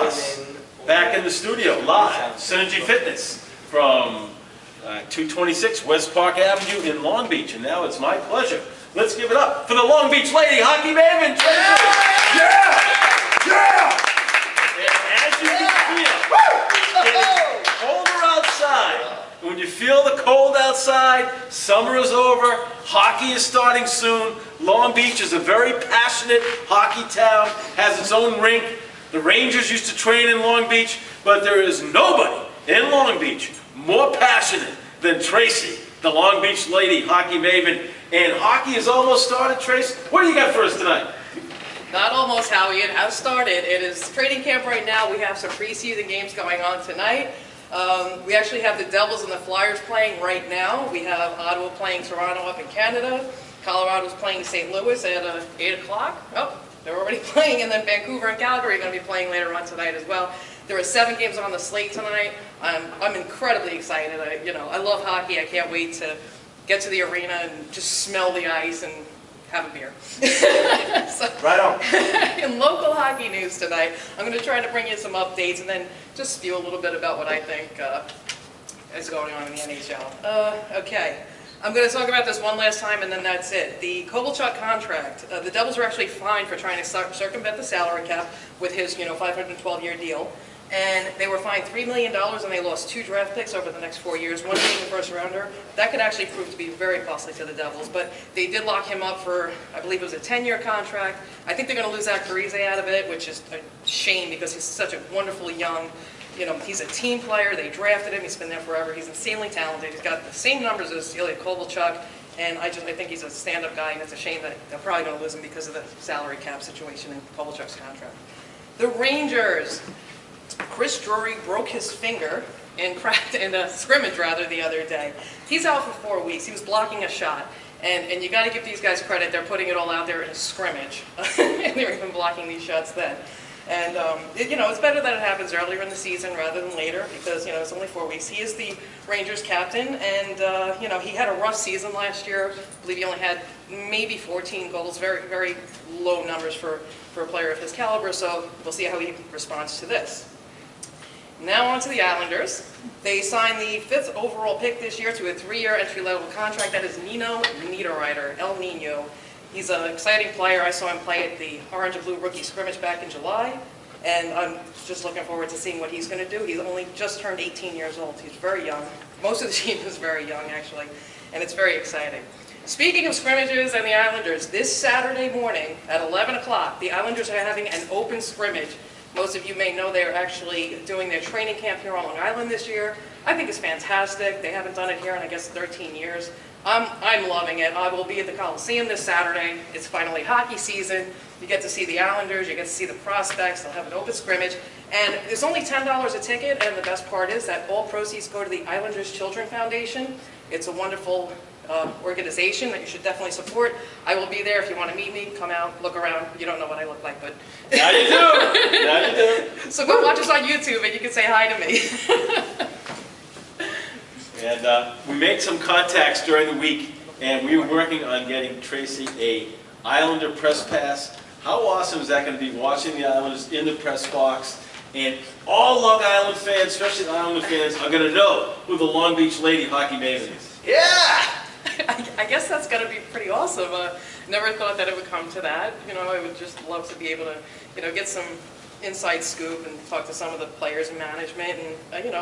us back in the studio, live, Synergy Fitness, from 226 West Park Avenue in Long Beach. And now it's my pleasure. Let's give it up for the Long Beach Lady Hockey Maven. Yeah! Yeah! And as you can feel, it's colder outside. When you feel the cold outside, summer is over, hockey is starting soon. Long Beach is a very passionate hockey town, has its own rink. The Rangers used to train in Long Beach, but there is nobody in Long Beach more passionate than Tracy, the Long Beach Lady Hockey Maven. And hockey has almost started, Trace. What do you got for us tonight? Not almost, Howie. It has started. It is training camp right now. We have some preseason games going on tonight. We actually have the Devils and the Flyers playing right now. We have Ottawa playing Toronto up in Canada. Colorado's playing St. Louis at 8 o'clock. Oh, they're already playing. And then Vancouver and Calgary are going to be playing later on tonight as well. There are 7 games on the slate tonight. I'm incredibly excited. I love hockey. I can't wait to get to the arena and just smell the ice and have a beer. So, right on. In local hockey news tonight, I'm going to try to bring you some updates and then just spew a little bit about what I think is going on in the NHL. Okay, I'm going to talk about this one last time and then that's it. The Kovalchuk contract, the Devils were actually fined for trying to circumvent the salary cap with his 512-year deal. And they were fined $3 million and they lost 2 draft picks over the next 4 years, one being the first rounder. That could actually prove to be very costly to the Devils, but they did lock him up for, I believe it was a 10-year contract. I think they're going to lose Zach Parise out of it, which is a shame because he's such a wonderful young, he's a team player. They drafted him. He's been there forever. He's insanely talented. He's got the same numbers as Ilya Kovalchuk, and I think he's a stand-up guy, and it's a shame that they're probably going to lose him because of the salary cap situation in Kovalchuk's contract. The Rangers. Chris Drury broke his finger in a scrimmage the other day. He's out for 4 weeks. He was blocking a shot. And you got to give these guys credit. They're putting it all out there in a scrimmage. And they're even blocking these shots then. And, it's better that it happens earlier in the season rather than later because, it's only 4 weeks. He is the Rangers captain. And, he had a rough season last year. I believe he only had maybe 14 goals. Very, very low numbers for a player of his caliber. So we'll see how he responds to this. Now on to the Islanders. They signed the 5th overall pick this year to a 3-year entry-level contract. That is Nino Niederreiter, El Nino. He's an exciting player. I saw him play at the Orange and Blue rookie scrimmage back in July, and I'm just looking forward to seeing what he's going to do. He's only just turned 18 years old. He's very young. Most of the team is very young, actually, and it's very exciting. Speaking of scrimmages and the Islanders, this Saturday morning at 11 o'clock, the Islanders are having an open scrimmage. Most of you may know they're actually doing their training camp here on Long Island this year. I think it's fantastic. They haven't done it here in, I guess, 13 years. I'm loving it. I will be at the Coliseum this Saturday. It's finally hockey season. You get to see the Islanders. You get to see the prospects. They'll have an open scrimmage. And there's only $10 a ticket, and the best part is that all proceeds go to the Islanders Children Foundation. It's a wonderful organization that you should definitely support. I will be there if you want to meet me. Come out, look around. You don't know what I look like, but... Now you do! Now you do! So go watch us on YouTube and you can say hi to me. And we made some contacts during the week, and we were working on getting Tracy a Islander press pass. How awesome is that going to be, watching the Islanders in the press box? And all Long Island fans, especially the Islander fans, are going to know who the Long Beach Lady Hockey Maven is. Yeah! I guess that's going to be pretty awesome. Never thought that it would come to that. I would just love to be able to, get some inside scoop and talk to some of the players and management and,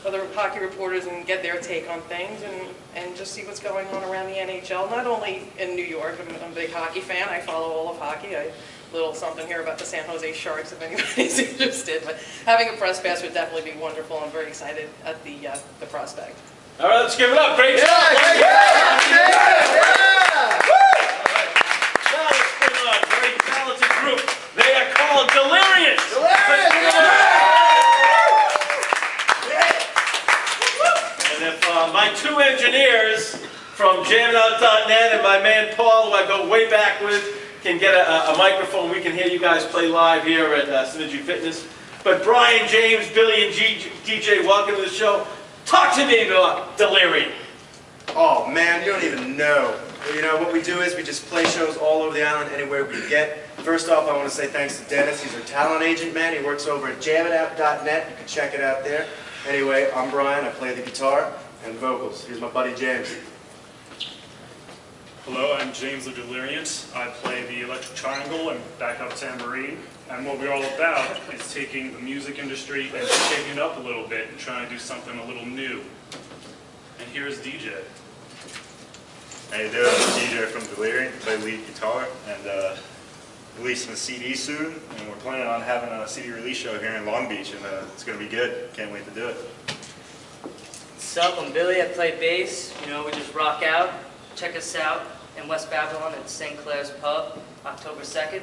other hockey reporters and get their take on things and just see what's going on around the NHL. Not only in New York, I'm a big hockey fan. I follow all of hockey. Little something here about the San Jose Sharks if anybody's interested. But having a press pass would definitely be wonderful. I'm very excited at the prospect. All right, let's give it up. Great job. Yeah, yeah. Now let's bring on a very talented group. They are called Delirious. And if my 2 engineers from JamIt.net and my man Paul, who I go way back with, can get a microphone, we can hear you guys play live here at Synergy Fitness. But Brian, James, Billy, and DJ, welcome to the show. Talk to me about Delirium. Oh man, you don't even know. What we do is we just play shows all over the island, anywhere we get. First off, I want to say thanks to Dennis. He's our talent agent, man. He works over at jammitapp.net. You can check it out there. Anyway, I'm Brian. I play the guitar and vocals. Here's my buddy James. Hello, I'm James the Deliriant. I play the electric triangle and backup tambourine. And what we're all about is taking the music industry and shaking it up a little bit and trying to do something a little new. And here's DJ. How you doing? I'm DJ from Deliriant, play lead guitar, and releasing a CD soon, and we're planning on having a CD release show here in Long Beach, and it's going to be good. Can't wait to do it. Sup, I'm Billy. I play bass. You know, we just rock out. Check us out in West Babylon at St. Clair's Pub, October 2nd,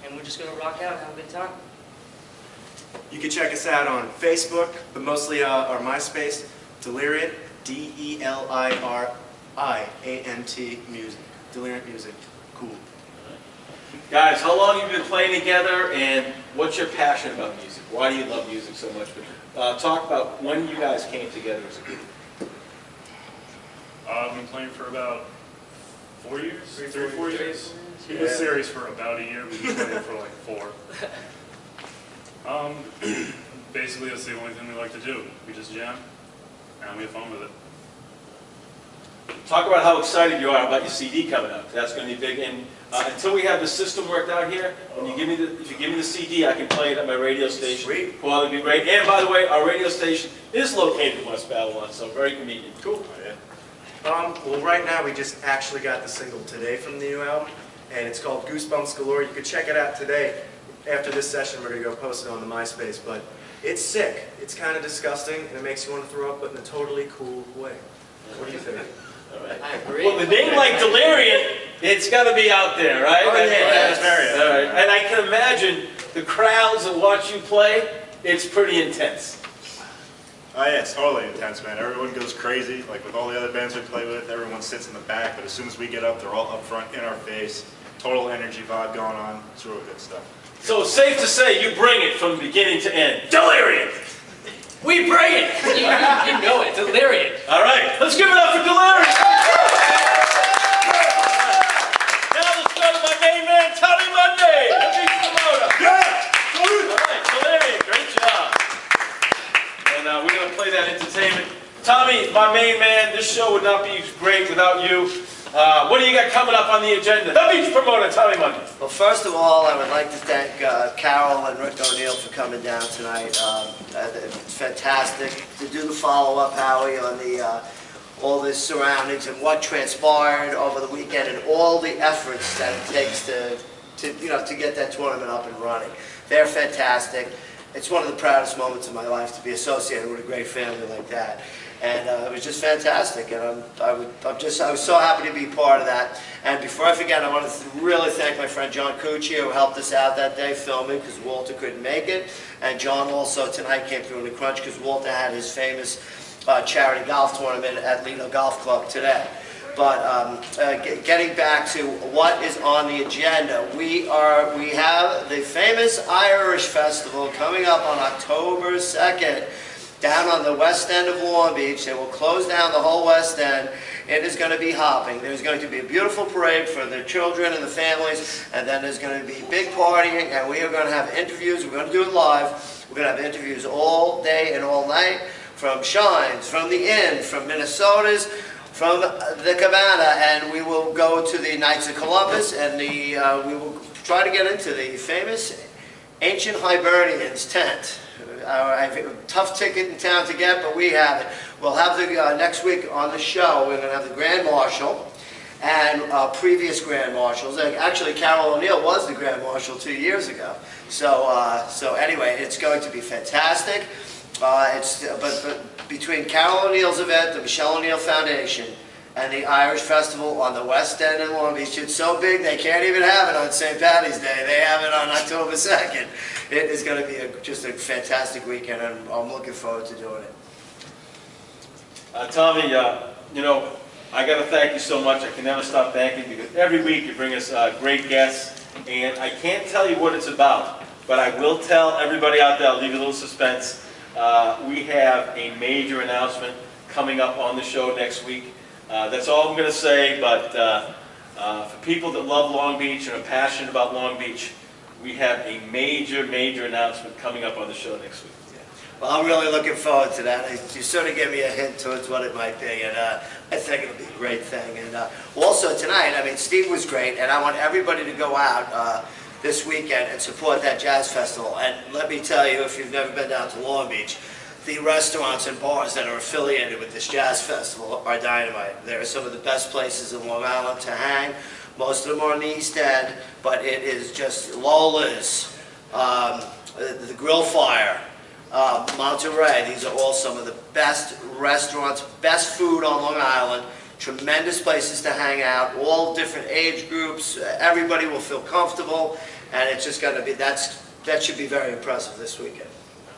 and we're just going to rock out and have a good time. You can check us out on Facebook, but mostly our MySpace, Deliriant, D-E-L-I-R-I-A-N-T music. Deliriant music. Cool. Guys, how long have you been playing together, and what's your passion about music? Why do you love music so much? Talk about when you guys came together as a group. I've been playing for about 4 years, 3 or 4 years. He was serious for about a year, we've been playing for like 4. Basically, that's the only thing we like to do. We just jam, and we have fun with it. Talk about how excited you are about your CD coming out. That's going to be big. And until we have the system worked out here, when you give me if you give me the CD, I can play it at my radio station. Sweet. Well, that'd be great. And by the way, our radio station is located in West Babylon, so very convenient. Cool. Oh, yeah. Well, right now we just actually got the single today from the new album, and it's called Goosebumps Galore. You can check it out today. After this session, we're going to go post it on the MySpace, but it's sick. It's kind of disgusting, and it makes you want to throw up, but in a totally cool way. What do you think? All right. I agree. Well, the name like Deliriant, it's got to be out there, right? Oh, yeah, That's very out all right. And I can imagine the crowds that watch you play, it's pretty intense. Oh yeah, it's totally intense, man. Everyone goes crazy. Like with all the other bands we play with, everyone sits in the back, but as soon as we get up, they're all up front, in our face. Total energy vibe going on. It's really good stuff. So it's safe to say you bring it from beginning to end. Deliriant! We bring it! You know it, Deliriant. All right, let's give it up for Deliriant! Now let's go to my main man, Tommy Monday, the big promoter. Yeah! All right, Deliriant, great job. And we're going to play that entertainment. Tommy, my main man, this show would not be great without you. What do you got coming up on the agenda? The beach promoter, Tommy Monday. Well, first of all, I would like to thank Carol and Rick O'Neill for coming down tonight. It's fantastic to do the follow-up, Howie, on the all the surroundings and what transpired over the weekend and all the efforts that it takes to get that tournament up and running. They're fantastic. It's one of the proudest moments of my life to be associated with a great family like that. And it was just fantastic, and I was so happy to be part of that. And before I forget, I want to really thank my friend John Cucci, who helped us out that day filming because Walter couldn't make it. And John also tonight came through in the crunch because Walter had his famous charity golf tournament at Lido Golf Club today. But getting back to what is on the agenda, we have the famous Irish Festival coming up on October 2nd. Down on the west end of Long Beach. They will close down the whole west end. It is going to be hopping. There's going to be a beautiful parade for the children and the families, and then there's going to be big partying, and we are going to have interviews. We're going to do it live. We're going to have interviews all day and all night from Shines, from the Inn, from Minnesota's, from the Cabana, and we will go to the Knights of Columbus, and we will try to get into the famous Ancient Hibernians tent. I think a tough ticket in town to get, but we have it. We'll have the next week on the show. We're going to have the Grand Marshal and previous Grand Marshals. Actually, Carol O'Neill was the Grand Marshal 2 years ago. So anyway, it's going to be fantastic. But between Carol O'Neill's event, the Michelle O'Neill Foundation, and the Irish Festival on the West End in Long Beach, it's so big they can't even have it on St. Patty's Day. They have it on October 2nd. It is going to be just a fantastic weekend, and I'm looking forward to doing it. Tommy, you know, I got to thank you so much. I can never stop thanking you because every week you bring us great guests, and I can't tell you what it's about, but I will tell everybody out there, I'll leave you a little suspense. We have a major announcement coming up on the show next week. That's all I'm going to say, but for people that love Long Beach and are passionate about Long Beach, we have a major, major announcement coming up on the show next week. Well, I'm really looking forward to that. You sort of gave me a hint towards what it might be, and I think it'll be a great thing. And also tonight, I mean, Steve was great, and I want everybody to go out this weekend and support that jazz festival. And let me tell you, if you've never been down to Long Beach, the restaurants and bars that are affiliated with this jazz festival are dynamite. They're some of the best places in Long Island to hang. Most of them are on the East End, but it is just Lola's, the Grill Fire, Monterey. These are all some of the best restaurants, best food on Long Island, tremendous places to hang out, all different age groups. Everybody will feel comfortable, and it's just going to be, that should be very impressive this weekend.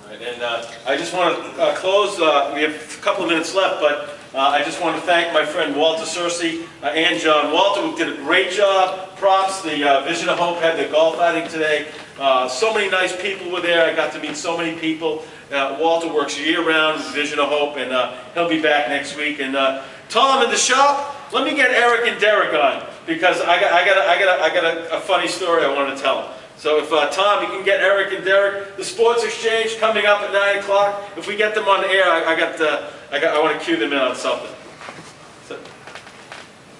All right, and I just want to close, we have a couple of minutes left, but I just want to thank my friend Walter Searcy and John Walter, who did a great job. Props, the Vision of Hope had their golf outing today. So many nice people were there. I got to meet so many people. Walter works year-round with Vision of Hope, and he'll be back next week. And Tom in the shop, let me get Eric and Derek on, because I got a funny story I want to tell them. So if Tom, you can get Eric and Derek, the Sports Exchange coming up at 9 o'clock. If we get them on the air, I want to cue them in on something. So,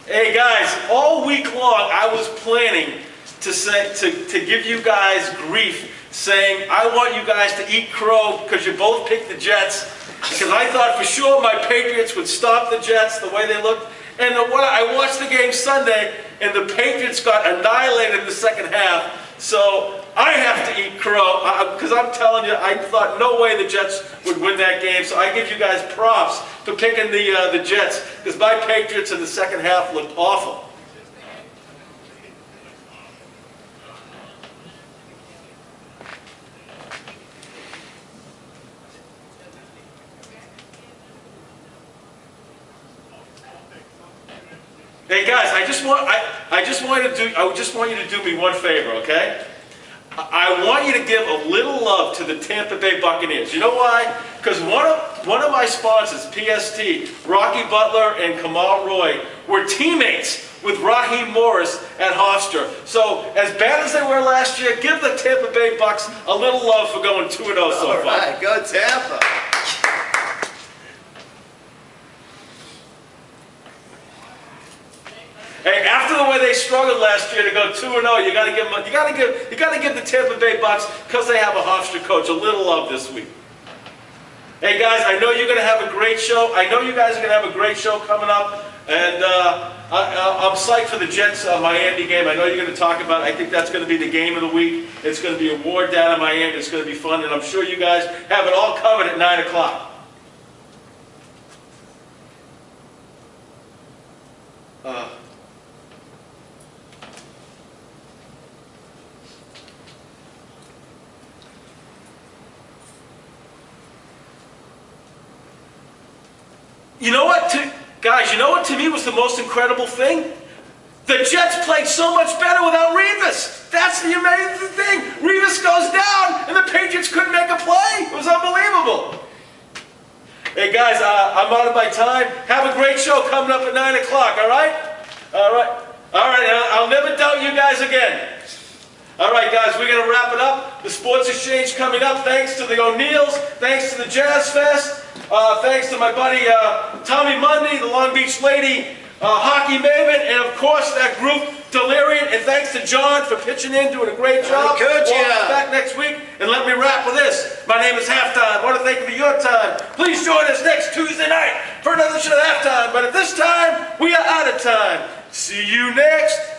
hey guys, all week long I was planning to give you guys grief, saying I want you guys to eat crow because you both picked the Jets, because I thought for sure my Patriots would stop the Jets the way they looked. And I watched the game Sunday, and the Patriots got annihilated in the second half. So I have to eat crow, because I'm telling you, I thought no way the Jets would win that game. So I give you guys props for picking the Jets, because my Patriots in the second half looked awful. Hey guys, I just want you to do me one favor, okay? I want you to give a little love to the Tampa Bay Buccaneers. You know why? Because one of my sponsors, PST, Rocky Butler and Kamal Roy, were teammates with Raheem Morris at Hofstra. So as bad as they were last year, give the Tampa Bay Bucks a little love for going 2-0 so far. All right, go Tampa. Hey, after the way they struggled last year to go 2-0, you got to give the Tampa Bay Bucks, because they have a Hofstra coach, a little love this week. Hey guys, I know you're going to have a great show. I know you guys are going to have a great show coming up, and I'm psyched for the Jets Miami game. I know you're going to talk about it. I think that's going to be the game of the week. It's going to be a war down in Miami. It's going to be fun, and I'm sure you guys have it all covered at 9 o'clock. You know what, guys, you know what to me was the most incredible thing? The Jets played so much better without Revis. That's the amazing thing. Revis goes down, and the Patriots couldn't make a play. It was unbelievable. Hey, guys, I'm out of my time. Have a great show coming up at 9 o'clock, all right? All right. All right, I'll never doubt you guys again. All right, guys, we're going to wrap it up. The Sports Exchange coming up. Thanks to the O'Neills. Thanks to the Jazz Fest. Thanks to my buddy Tommy Mundy, the Long Beach Lady hockey maven, and of course that group Delirium. And thanks to John for pitching in, doing a great job. Good job. Back next week, and let me wrap with this. My name is Halftime. I want to thank you for your time. Please join us next Tuesday night for another show at Halftime. But at this time, we are out of time. See you next